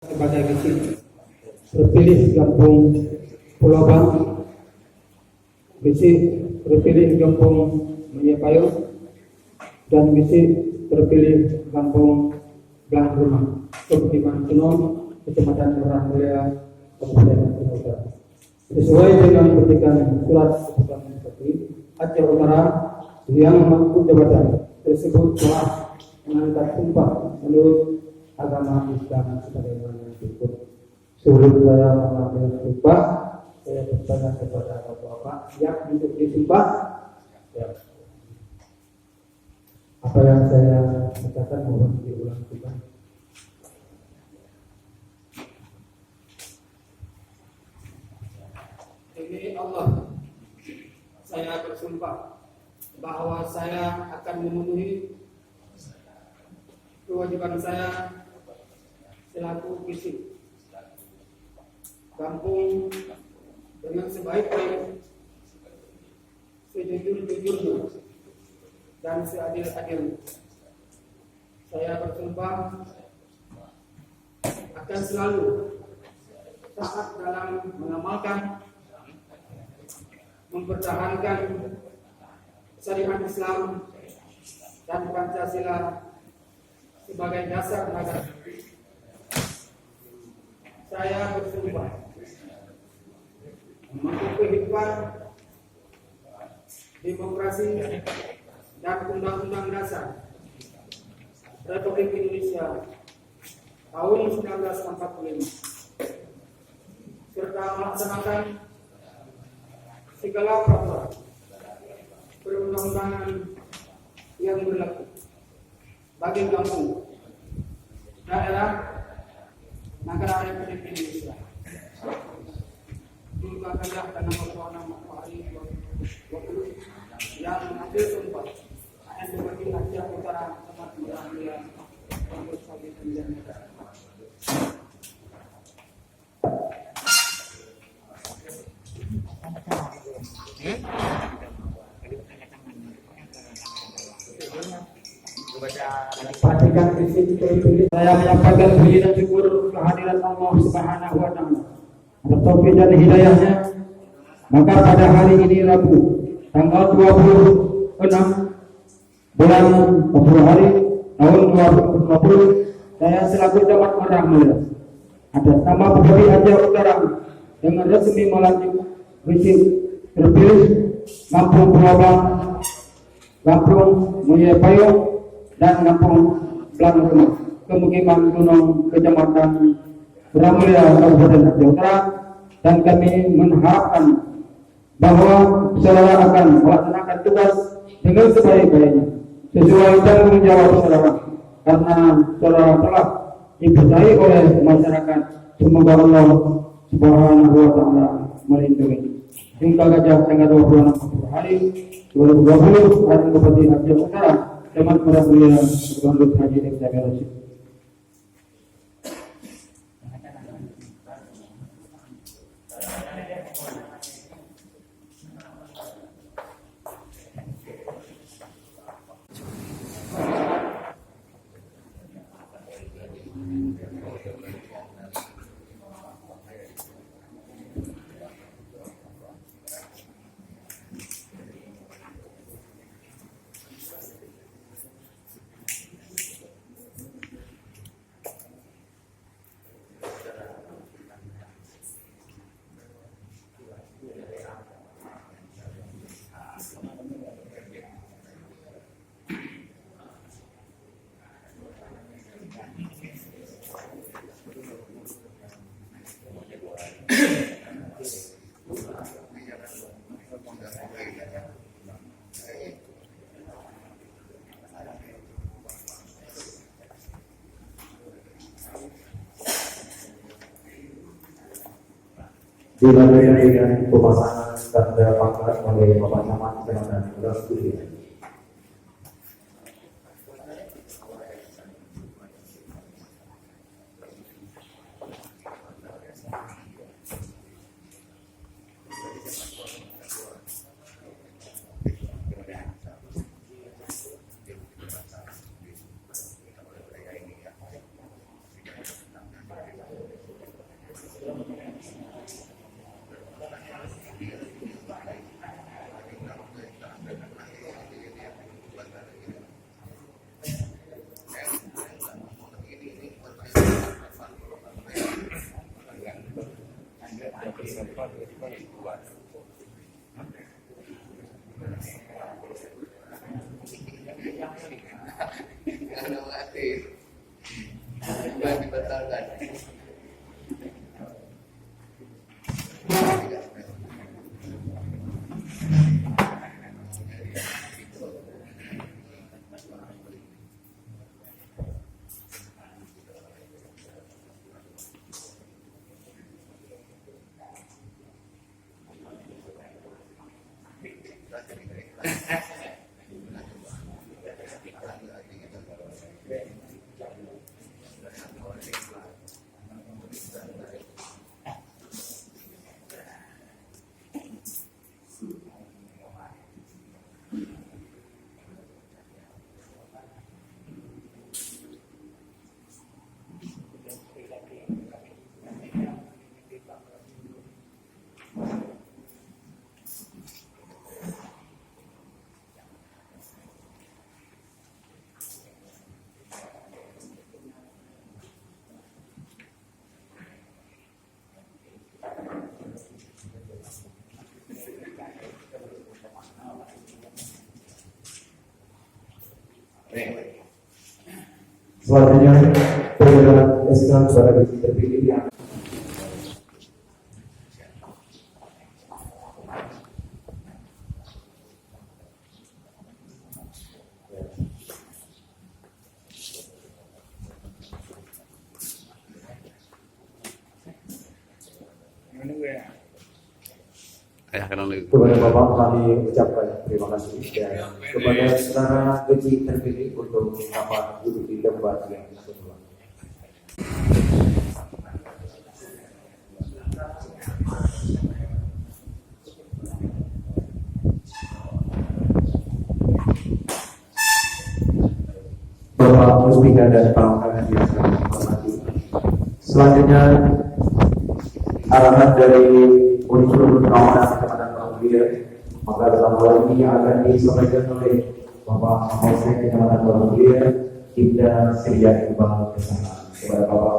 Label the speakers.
Speaker 1: sebagai visi terpilih Kampung Pulau Bang, visi terpilih Kampung Menyepayo, dan visi terpilih Kampung Belang Rumah, Pemukiman Sunom, Kecamatan Murah Mulia, Kabupaten Aceh Utara. Sesuai dengan petikan surat keputusan Bupati Aceh Utara yang mampu jabatan tersebut telah mengangkat sumpah menurut agama Islam sebagaimana berikut. Sebelum saya mengambil sumpah, saya bertanya kepada Bapak siap untuk disumpah? Ya. Apa yang saya katakan mohon diulang kembali. Demi Allah, saya bersumpah bahwa saya akan memenuhi kewajiban saya selaku visi kampung dengan sebaik-baik, sejujur-jujurnya, dan seadil-adilnya. Saya bersumpah akan selalu taat dalam mengamalkan, mempertahankan syariat Islam dan Pancasila sebagai dasar negara. Saya bersumpah mematuhi kehidupan demokrasi dan Undang-Undang Dasar Republik Indonesia tahun 1945 serta melaksanakan segala peraturan perundang-undangan yang berlaku bagi kampung, daerah, negara Republik Indonesia. Diungkapkanlah dalam Al-Quran yang mengambil sumpah akan berbagi Aceh Utara tempat Mulia untuk sebagai penjara. Perhatikan visi terpilih. Saya menyampaikan puji dan syukur kehadiran Allah Subhanahu wa Ta'ala atas taufik dan hidayahnya. Maka pada hari ini Rabu tanggal 26 bulan Februari tahun 2020, saya selaku Camat Murah Mulia atas nama Bupati Aceh Utara dengan resmi melantik visi terpilih Kampung Pulau Bang, Kampung Menyepayo, dan Kampung Belang Rumah, Pemukiman Sunom, Kecamatan Murah Mulia, Kabupaten Aceh Utara, dan kami mengharapkan bahwa saudara akan melaksanakan tugas dengan sebaik-baiknya sesuai tanggung jawab saudara, karena saudara telah dipercayai oleh masyarakat. Semoga Allah Subhanahu wa Ta'ala melindungi. Hingga gajah tanggal 26 Februari 2020, hari Bupati Aceh Utara, Camat Murah Mulia, Berlanjut Haji Dr. Rasyid.
Speaker 2: Dilanjutkan dengan pemasangan tanda pangkat oleh Bapak Camat Kecamatan Murah Mulia. Selanjutnya, perbedaan SK kepada diri terpilih yang kepada Bapak kami ucapkan terima kasih dan kepada saudara kecil terpilih untuk dapat duduk di tempat yang semula. Bapak Musbika dan kawan-kawan yang kami hormati. Selanjutnya arahan dari unsur kawanan kepada Pramudia, maka dalam hal ini akan disampaikan oleh Bapak Kapolsek Kecamatan Pramudia, Ibda Sriya Iqbal Kesana. Kepada Bapak